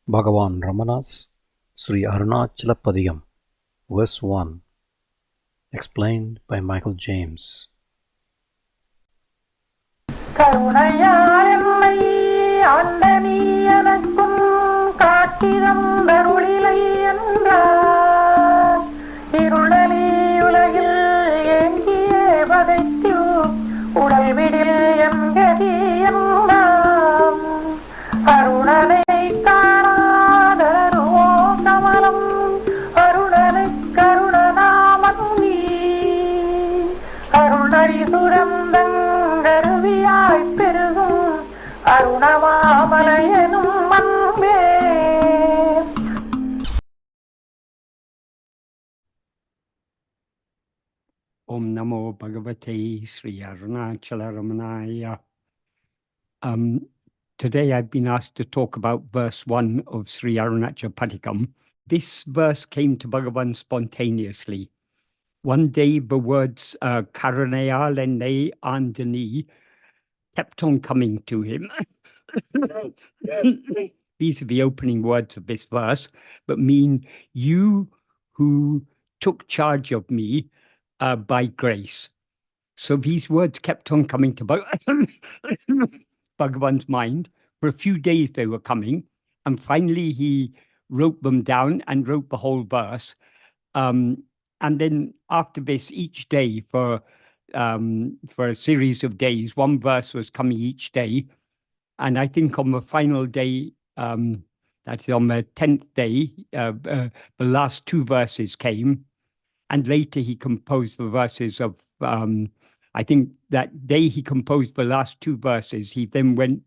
Bhagavan Ramana's Śrī Aruṇācala Padigam, Verse 1, explained by Michael James. karuṇaiyā leṉணை yāṇḍanī yeṉakkuண் kāṭcitan daruḷilai என்றார் இருளலி உலகில் lēṅgiyē padaittiv vuḍalviḍi yeṉgati என்றாம் அருணனைக் காணா dalarumō Kamalam அருணனுக் கருணனா maṉணி அருணரி சுரந்தாṅ garuviyāyp peruhu arunamā மலையெனும் மண்மே. Om Namo Bhagavate Śrī Aruṇācala Ramana. Today I've been asked to talk about verse 1 of Śrī Aruṇācala Padigam. This verse came to Bhagavan spontaneously. One day the words karuṇaiyā, leṉṉai, yāṇḍanī kept on coming to him. These are the opening words of this verse, but mean you who took charge of me by grace. So these words kept on coming to Bhagavan's mind. For a few days they were coming, and finally he wrote them down and wrote the whole verse. And then after this, each day for a series of days, one verse was coming each day. And I think on the final day, that is on the 10th day, the last two verses came. And later he composed the verses of, I think that day he composed the last two verses. He then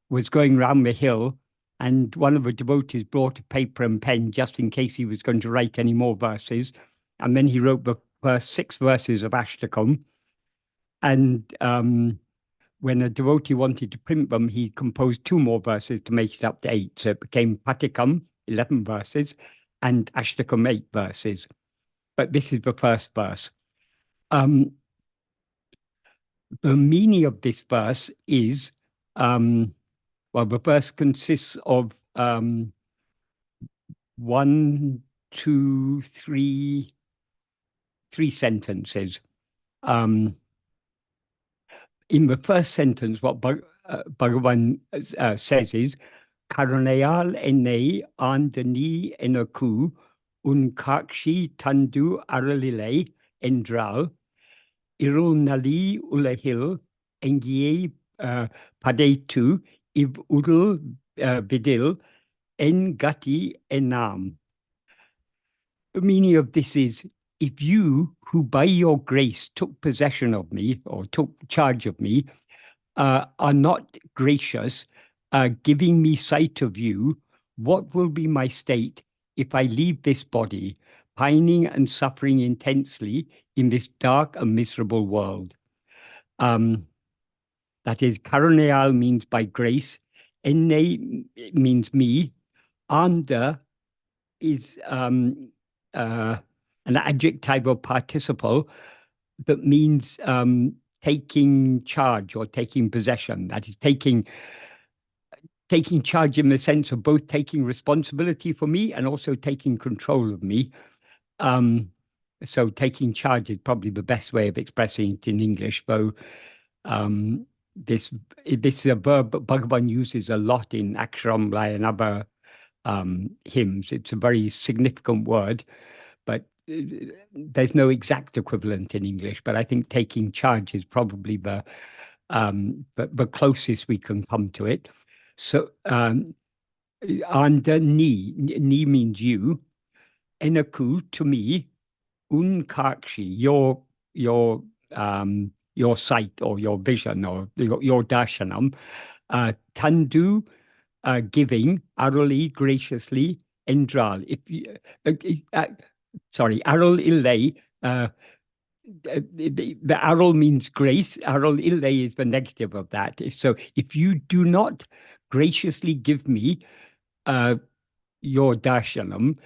was going round the hill, and one of the devotees brought a paper and pen just in case he was going to write any more verses. And then he wrote the first 6 verses of Ashtakam. And when a devotee wanted to print them, he composed 2 more verses to make it up to 8. So it became Patikam, 11 verses, and Ashtakam, 8 verses. But this is the first verse. The meaning of this verse is, well, the verse consists of 1, 2, 3 sentences. In the first sentence, what Bhagavan says is, karuṇaiyā leṉṉai yāṇḍanī yeṇakkuṇ kāṭcitan daruḷilai liruṇali yulahi lēṅgiyē padaittiv vuḍalviḍi leṉgati yeṉnnā. The meaning of this is, if you, who by your grace took possession of me or took charge of me, are not gracious, giving me sight of you, what will be my state if I leave this body, pining and suffering intensely in this dark and miserable world? That is, karuṇaiyā means by grace, yeṉṇai means me, yāṇḍa is an adjective or participle that means taking charge or taking possession. That is, taking charge in the sense of both taking responsibility for me and also taking control of me. So taking charge is probably the best way of expressing it in English, though this is a verb that Bhagavan uses a lot in Aksharamlai and other hymns. It's a very significant word, but there's no exact equivalent in English. But I think taking charge is probably the closest we can come to it. So, yāṇḍanī, ni means you, yeṉakkuṇ to me, kāṭci, your sight or your vision or your darshanam, tandu, giving, aruli, graciously, yeṉḍṛā. Daruļilai. The arul means grace. Daruļilai is the negative of that. So if you do not graciously give me your darshanam,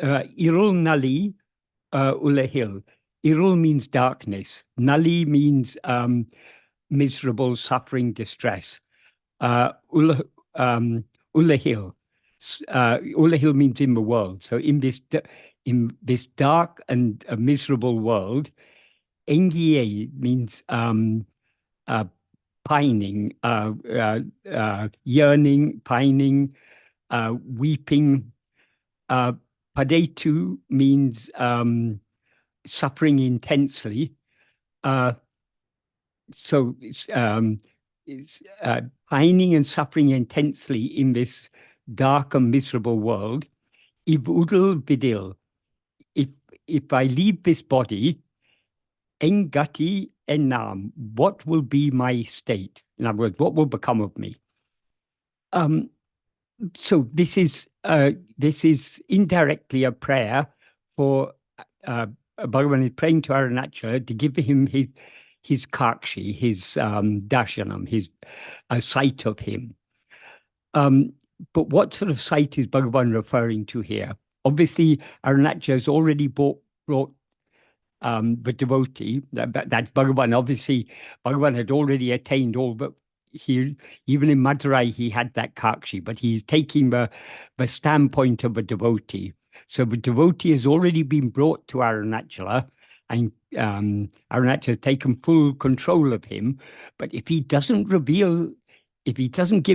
liruṇali yulahi. Irul means darkness. Nali means miserable, suffering, distress. Ulahil. Ulahil means in the world. So in this dark and miserable world, leṉgiyē means pining, yearning, pining, weeping. Padaittiv means suffering intensely. So it's pining and suffering intensely in this dark and miserable world. Vuḍalviḍi. If I leave this body, leṉgati yeṉṉā, what will be my state? In other words, what will become of me? So this is indirectly a prayer for Bhagavan is praying to Arunachala to give him his kāṭci, his darshanam, his sight of him. But what sort of sight is Bhagavan referring to here? Obviously, Arunachala has already brought the devotee. That's Bhagavan. Obviously, Bhagavan had already attained all, but even in Madurai, he had that kāṭci, but he's taking the standpoint of a devotee. So the devotee has already been brought to Arunachala, and Arunachala has taken full control of him. But if he doesn't give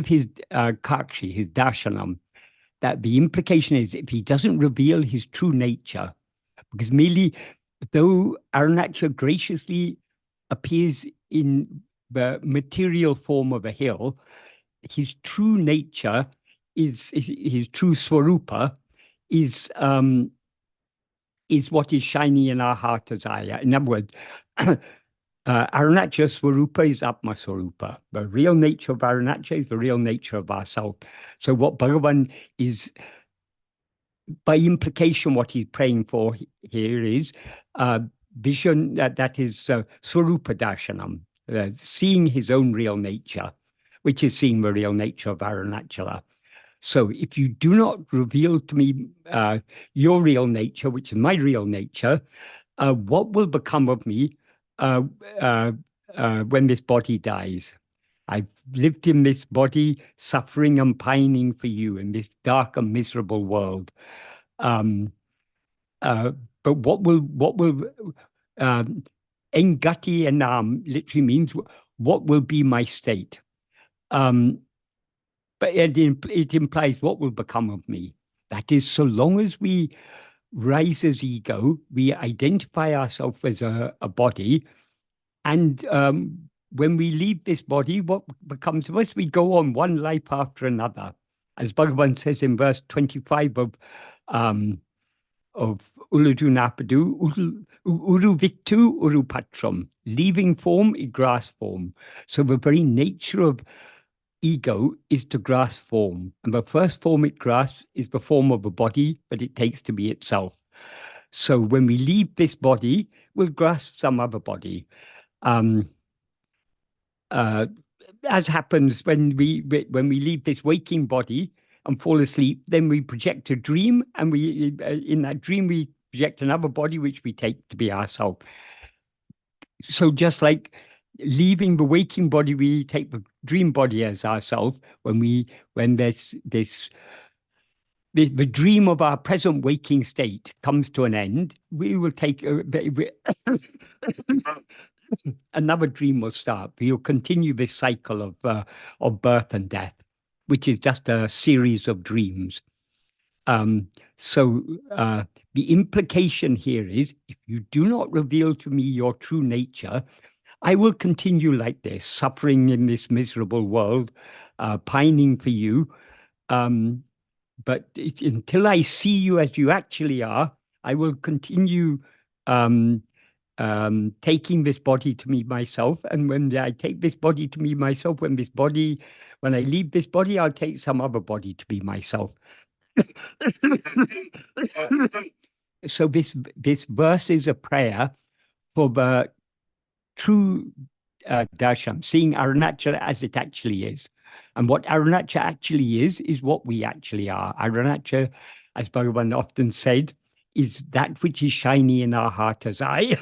his kāṭci, his darshanam, that the implication is if he doesn't reveal his true nature, because merely though Arunachala graciously appears in the material form of a hill, his true nature is his true swarupa is what is shining in our heart as Aya. In other words, Arunachala swarupa is Atma swarupa. The real nature of Arunachala is the real nature of ourself. So what Bhagavan is, by implication, what he's praying for here is vision, that is swarupa darshanam, seeing his own real nature, which is seeing the real nature of Arunachala. So if you do not reveal to me your real nature, which is my real nature, what will become of me when this body dies? I've lived in this body, suffering and pining for you in this dark and miserable world. But what will leṉgati yeṉnnā literally means what will be my state. But it implies what will become of me. That is, so long as we rise as ego, we identify ourselves as a body, and when we leave this body, what becomes of us? We go on one life after another. As Bhagavan says in verse 25 of Uladunapadu, Uruvittu Urupatram, leaving form, it grasps form. So the very nature of ego is to grasp form. And the first form it grasps is the form of a body, but it takes to be itself. So when we leave this body, we'll grasp some other body. As happens when we leave this waking body and fall asleep, then we project a dream, and in that dream we project another body which we take to be ourselves. So just like leaving the waking body, we take the dream body as ourselves. When there's the dream of our present waking state comes to an end, we will take another dream will start. We'll continue this cycle of birth and death, which is just a series of dreams. So the implication here is, if you do not reveal to me your true nature, I will continue like this, suffering in this miserable world, pining for you. But until I see you as you actually are, I will continue taking this body to me myself. And when I take this body to me myself, when I leave this body, I'll take some other body to be myself. So this verse is a prayer for the true darshan, seeing Arunachala as it actually is. And what Arunachala actually is what we actually are. Arunachala, as Bhagavan often said, is that which is shiny in our heart as I.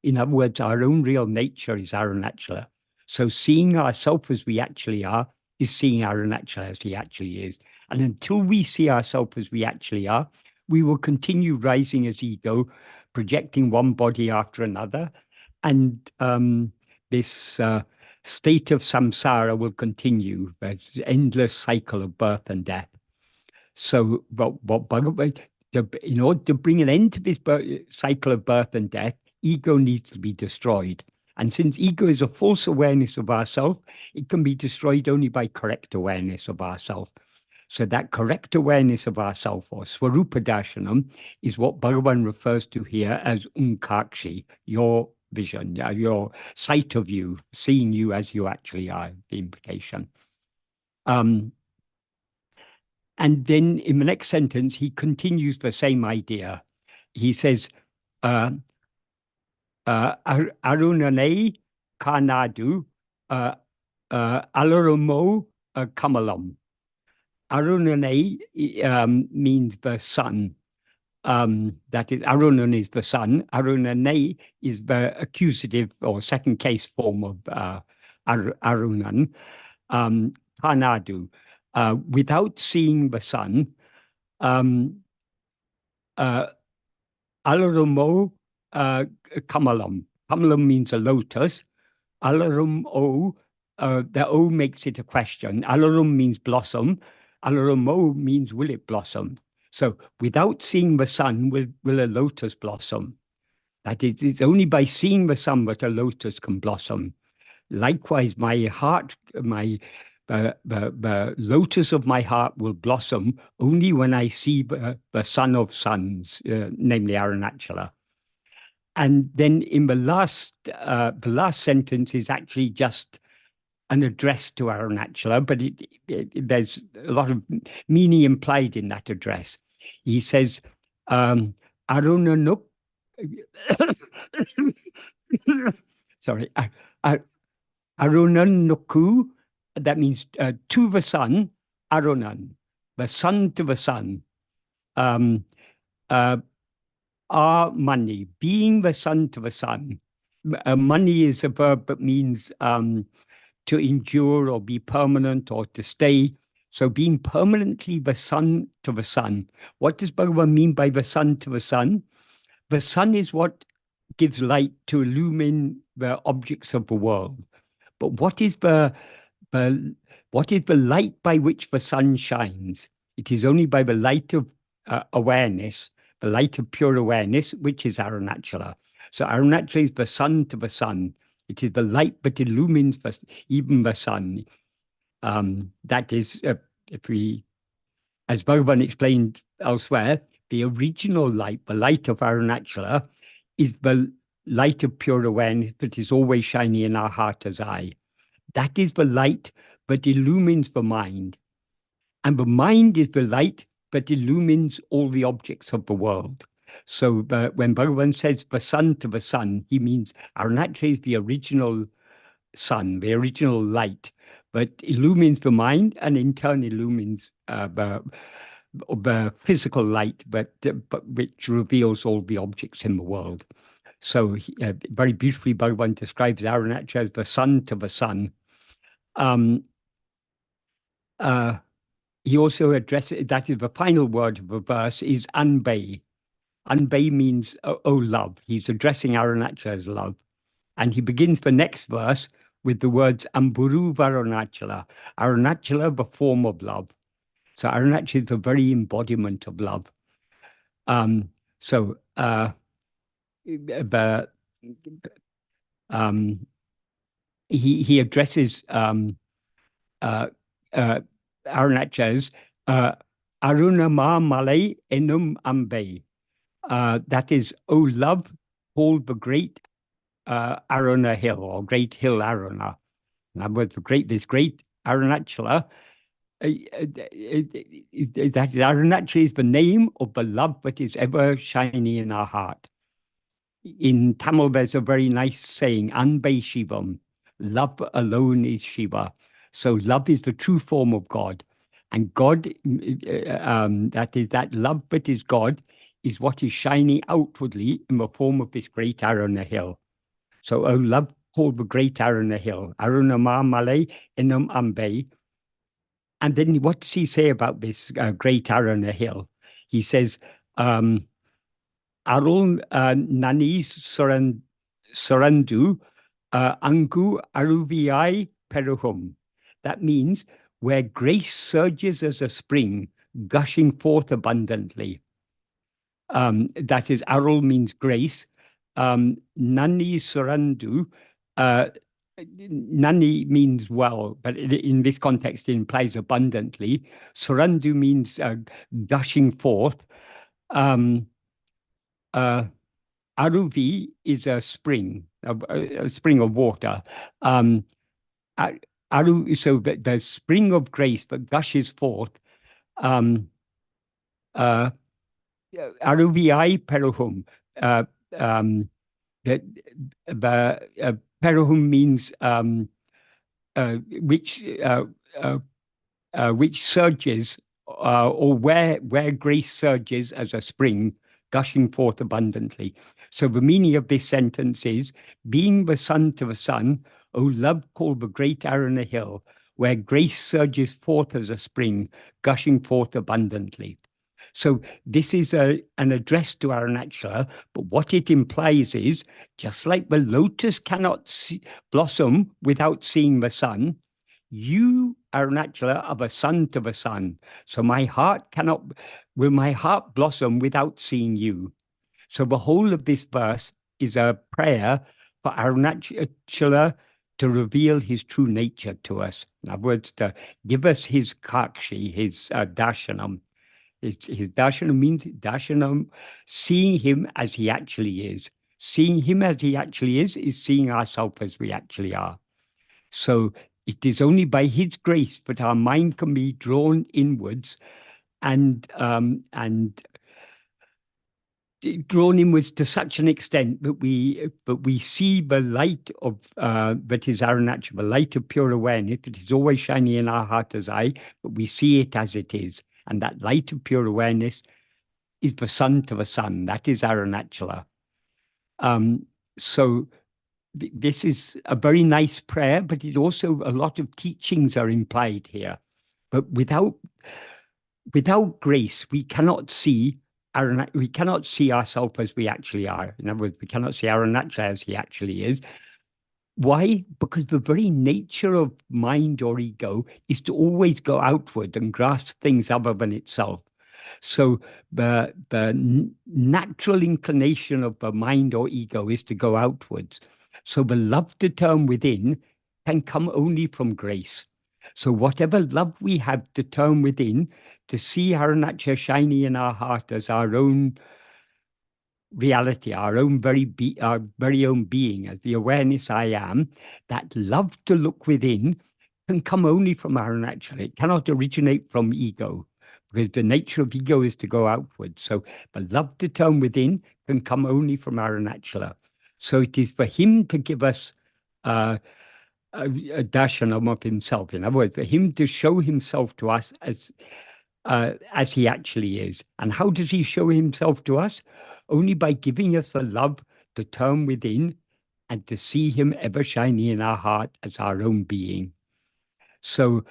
In other words, our own real nature is Arunachala. So seeing ourselves as we actually are is seeing Arunachala as he actually is. And until we see ourselves as we actually are, we will continue rising as ego, projecting one body after another. And this state of samsara will continue, this endless cycle of birth and death. So, what Bhagavan, in order to bring an end to this cycle of birth and death, ego needs to be destroyed. And since ego is a false awareness of ourself, it can be destroyed only by correct awareness of ourself. So that correct awareness of ourself, or Swarupa Darshanam, is what Bhagavan refers to here as Unkakshi, your vision, your sight of you, seeing you as you actually are, the implication. And then in the next sentence, he continues the same idea. He says, Arunanai kāṇādu dalarumō kamalam. Arunanai means the sun. That is, Arunan is the sun. Arunanai is the accusative or second case form of Arunan. Kāṇādu. Without seeing the sun, dalarumō kamalam. Kamalam means a lotus. Dalarumō, the O makes it a question. Dalarum means blossom. Dalarumō means will it blossom? So without seeing the sun, will a lotus blossom? That is, it's only by seeing the sun that a lotus can blossom. Likewise, my heart, the lotus of my heart will blossom only when I see the son of suns, namely Arunachala. And then in the last sentence is actually just an address to Arunachala, but there's a lot of meaning implied in that address. He says, Arunanuk, sorry, Arunanukku, that means to the sun, Arunan, the sun to the sun. Maṉņi, being the sun to the sun. Maṉņi is a verb that means to endure or be permanent or to stay. So being permanently the sun to the sun. What does Bhagavan mean by the sun to the sun? The sun is what gives light to illumine the objects of the world. But what is the light by which the sun shines? It is only by the light of awareness, the light of pure awareness, which is Arunachala. So Arunachala is the sun to the sun. It is the light that illumines even the sun. That is, as Bhagavan explained elsewhere, the original light, the light of Arunachala, is the light of pure awareness that is always shining in our heart as I. That is the light that illumines the mind. And the mind is the light that illumines all the objects of the world. So when Bhagavan says the sun to the sun, he means Arunachala is the original sun, the original light that illumines the mind and in turn illumines the physical light but which reveals all the objects in the world. So very beautifully Bhagavan describes Arunachala as the sun to the sun. He also addresses, that is the final word of the verse, is anbei. Anbei means, oh love. He's addressing Arunachala as love. And he begins the next verse with the words amburu varunachala. Arunachala, the form of love. So Arunachala is the very embodiment of love. He addresses Arunachala as Arunamā malai enum ambei. That is, O love, hold the great Aruna hill, or great hill Aruna. In other words, this great Arunachala, that is, Arunachala is the name of the love that is ever shining in our heart. In Tamil, there's a very nice saying, Anbei Shivam, love alone is Shiva. So love is the true form of God. And God, that is that love that is God, is what is shining outwardly in the form of this great arrow on the hill. So, O love called the great arrow on the hill, Arunamā Malay Inam Ambe. And then what does he say about this great arrow on the hill? He says, Arunani Surandu Angu Aruviyāyp peruhum. That means where grace surges as a spring, gushing forth abundantly. That is, Arul means grace. Nani Surandu, Nani means well, but in this context it implies abundantly. Surandu means gushing forth. Aruvi is a spring of water. So the spring of grace that gushes forth. Aruviyāyp peruhum. The peruhum means which surges, or where grace surges as a spring, gushing forth abundantly. So the meaning of this sentence is, being the sun to the sun, O love called the great arrow on the hill, where grace surges forth as a spring, gushing forth abundantly. So this is an address to Arunachala, but what it implies is, just like the lotus cannot blossom without seeing the sun, you, Arunachala, are the sun to the sun. So will my heart blossom without seeing you? So the whole of this verse is a prayer for Arunachala to reveal his true nature to us. In other words, to give us his kāṭci, his darshanam. His darshanam means seeing him as he actually is. Seeing him as he actually is seeing ourselves as we actually are. So it is only by his grace that our mind can be drawn inwards and drawn inwards to such an extent that we see the light of that is Arunachala, the light of pure awareness that is always shining in our heart as I, but we see it as it is. And that light of pure awareness is the sun to the sun. That is Arunachala. So this is a very nice prayer, but it also, a lot of teachings are implied here. But without grace, we cannot see ourselves as we actually are. In other words, we cannot see Arunachala as he actually is. Why? Because the very nature of mind or ego is to always go outward and grasp things other than itself. So the natural inclination of the mind or ego is to go outwards. So the love to turn within can come only from grace. So whatever love we have to turn within, to see Arunachala shining in our heart as our own reality, our very own being, as the awareness I am, that love to look within can come only from Arunachala. It cannot originate from ego, because the nature of ego is to go outward. So the love to turn within can come only from Arunachala. So it is for him to give us a darshanam of himself. In other words, for him to show himself to us as he actually is. And how does he show himself to us? Only by giving us the love to turn within and to see him ever shining in our heart as our own being. So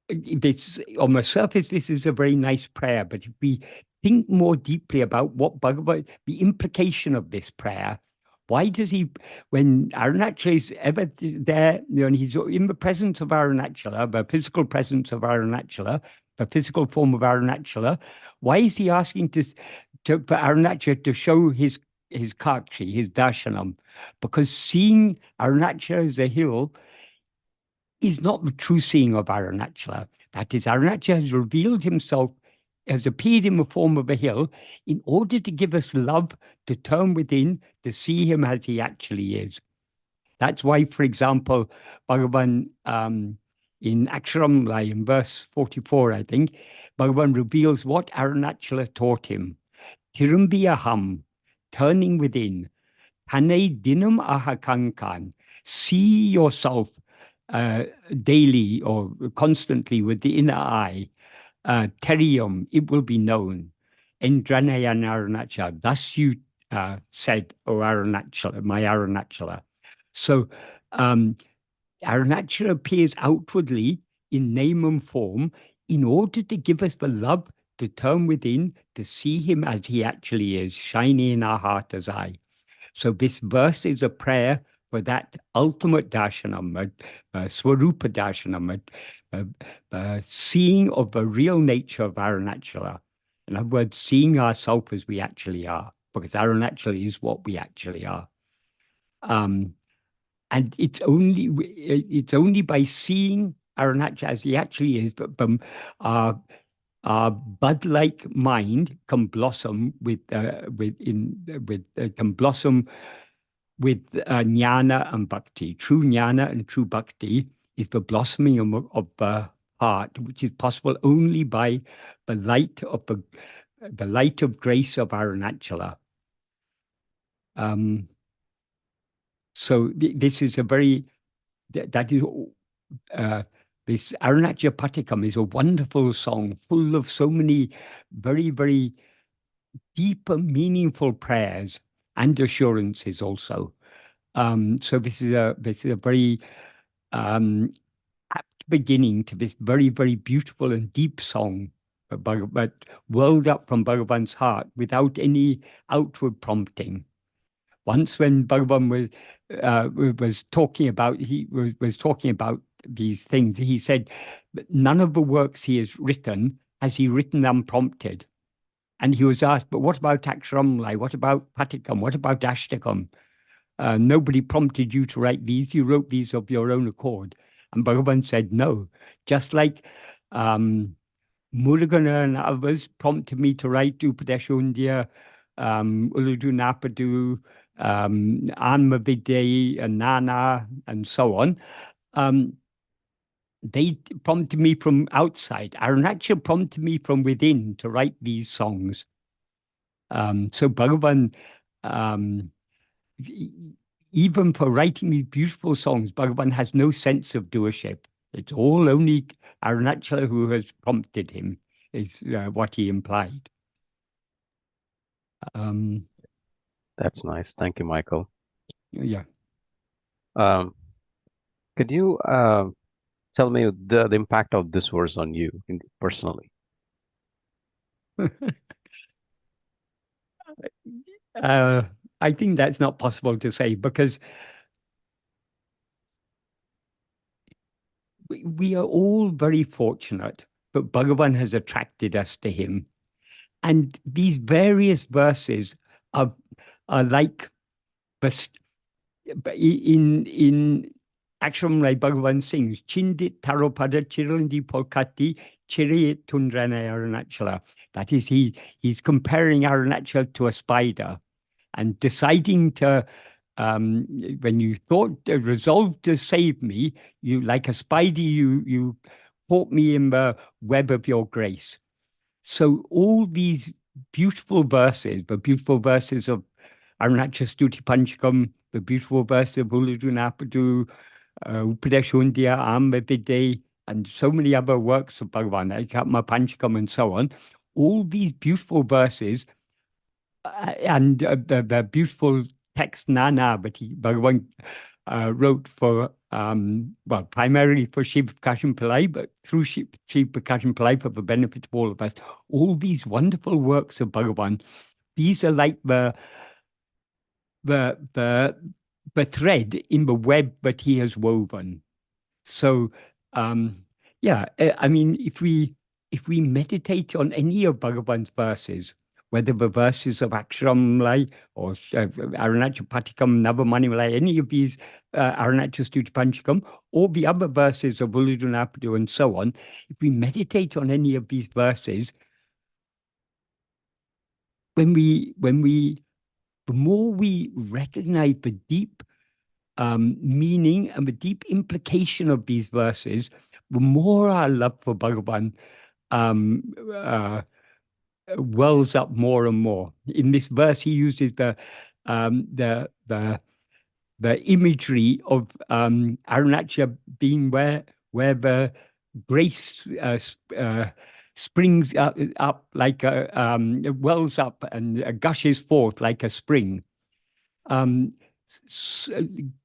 this, on the surface, this is a very nice prayer, but if we think more deeply about what Bhagavan, the implication of this prayer, why does he, when Arunachala is ever there, he's in the presence of Arunachala, the physical presence of Arunachala, the physical form of Arunachala, why is he asking for Arunachala to show his kāṭci, his darshanam? Because seeing Arunachala as a hill is not the true seeing of Arunachala. That is, Arunachala has revealed himself, has appeared in the form of a hill in order to give us love to turn within, to see him as he actually is. That's why, for example, Bhagavan in Aksharamlai, in verse 44, I think, Bhagavan reveals what Arunachala taught him. Tirumbiyaham, turning within. Tane dinam ahakankan, see yourself daily or constantly with the inner eye. Terium, it will be known. Endranayan Arunachala, thus you said, O Arunachala, my Arunachala. So Arunachala appears outwardly in name and form in order to give us the love to turn within, to see him as he actually is, shining in our heart as I. So this verse is a prayer for that ultimate darshanam, swarupa darshanam, seeing of the real nature of Arunachala. In other words, seeing ourselves as we actually are, because Arunachala is what we actually are. And it's only by seeing Arunachala as he actually is that our bud-like mind can blossom with jnana and bhakti. True jnana and true bhakti is the blossoming of the heart, which is possible only by the light of grace of Arunachala. So this is a very this Arunachala Padigam is a wonderful song full of so many very, very deep and meaningful prayers and assurances also. So this is a very apt beginning to this very, very beautiful and deep song, but welled up from Bhagavan's heart without any outward prompting. Once when Bhagavan was talking about these things, he said, none of the works he has written has he written unprompted. And he was asked, but what about Aksharamlai? What about Patikam? What about Ashtakam? Nobody prompted you to write these. You wrote these of your own accord. And Bhagavan said, no. Just like Murugana and others prompted me to write Upadeshundya, Uludunapadu, Anmavidya, and Nana, and so on. They prompted me from outside. Arunachala prompted me from within to write these songs. So Bhagavan, even for writing these beautiful songs, Bhagavan has no sense of doership. It's all only Arunachala who has prompted him, is what he implied. That's nice. Thank you, Michael. Yeah. Could you tell me the impact of this verse on you personally? I think that's not possible to say, because we are all very fortunate that Bhagavan has attracted us to him. And these various verses are like, in Aksharamlai, Bhagavan sings, Chindit Taropada Chirindi Polkati Chiriyit Tundranai Arunachala. That is, he's comparing Arunachala to a spider and deciding to, when you thought, resolved to save me, you, like a spider, you caught me in the web of your grace. So all these beautiful verses, the beautiful verses of Arunachala Stuti Panchakam, the beautiful verse of Uludunapadu, Upadeshundya, Amavide, and so many other works of Bhagavan, Ekatma Panchakam, and so on, all these beautiful verses and the beautiful text Nana, but Bhagavan wrote for, well, primarily for Sri Prakasham Pillai, but through Sri Prakasham Pillai for the benefit of all of us. All these wonderful works of Bhagavan, these are like the thread in the web that he has woven. So, yeah, I mean, if we meditate on any of Bhagavan's verses, whether the verses of Aksharamlai or Arunachala Padigam, Navamanimlai, any of these Arunachala Stuti Panchakam, or the other verses of Uludunapadu and so on, if we meditate on any of these verses, the more we recognize the deep meaning and the deep implication of these verses, the more our love for Bhagavan wells up more and more. In this verse, he uses the imagery of Arunachala being where the grace springs up like wells up and gushes forth like a spring.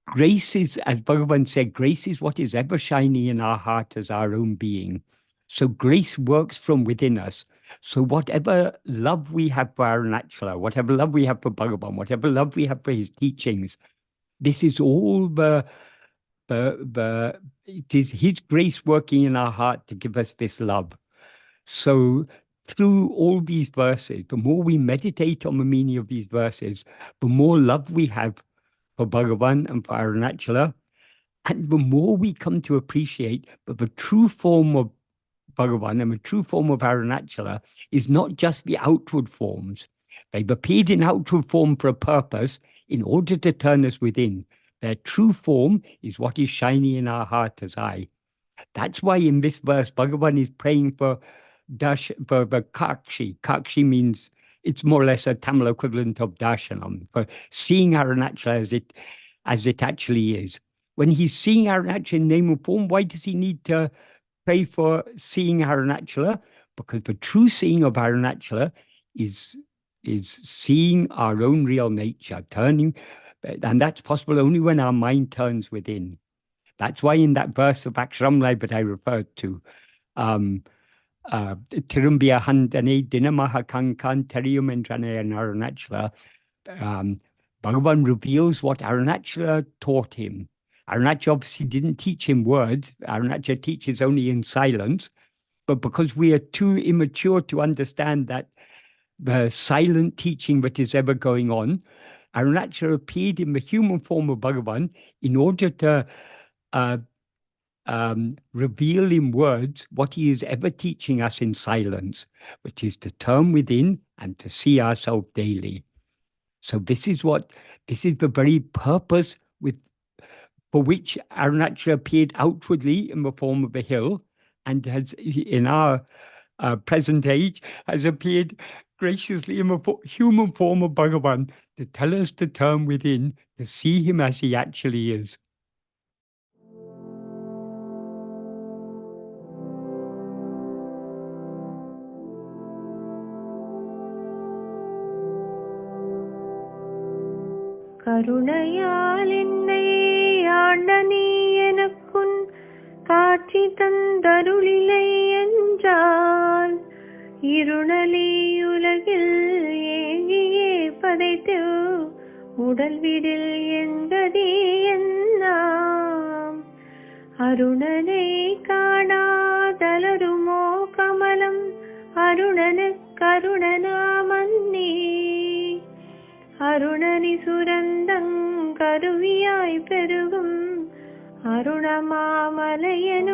Grace is, as Bhagavan said, grace is what is ever shining in our heart as our own being. So grace works from within us. So whatever love we have for Arunachala, whatever love we have for Bhagavan, whatever love we have for his teachings, this is all it is his grace working in our heart to give us this love. So through all these verses, the more we meditate on the meaning of these verses, the more love we have for Bhagavan and for Arunachala, and the more we come to appreciate that the true form of Bhagavan and the true form of Arunachala is not just the outward forms. They've appeared in outward form for a purpose in order to turn us within. Their true form is what is shining in our heart as I. That's why in this verse, Bhagavan is praying for the Kakshi. Kakshi means, it's more or less a Tamil equivalent of darshanam, for seeing Arunachala as it actually is. When he's seeing Arunachala in name and form, why does he need to pray for seeing Arunachala? Because the true seeing of Arunachala is seeing our own real nature, turning, and that's possible only when our mind turns within. That's why in that verse of Aksharamlai that I referred to, Tirumbiya Handane Dinamaha Kankan Terium Endrane and Arunachala, Bhagavan reveals what Arunachala taught him. Arunachala obviously didn't teach him words. Arunachala teaches only in silence. But because we are too immature to understand that the silent teaching that is ever going on, Arunachala appeared in the human form of Bhagavan in order to reveal in words what he is ever teaching us in silence, which is to turn within and to see ourselves daily. So this is the very purpose for which Arunachala appeared outwardly in the form of a hill, and has, in our present age, has appeared graciously in the human form of Bhagavan to tell us to turn within, to see him as he actually is. கருணையால் என்னை Antony எனக்குன் காட்சிtan daruḷilai என்றால் இருணali உலகில் ஏங்கியே பதைத்திவ் உடல்விடில் என்கதி என்னாம் அருணனை காணா dalarumō கமலம் அருணனுக் karuṇaṇā maṉணி அருணனி சுரந்தாṅ garuviyāyp பெருகும் அருணமா மலையெனும்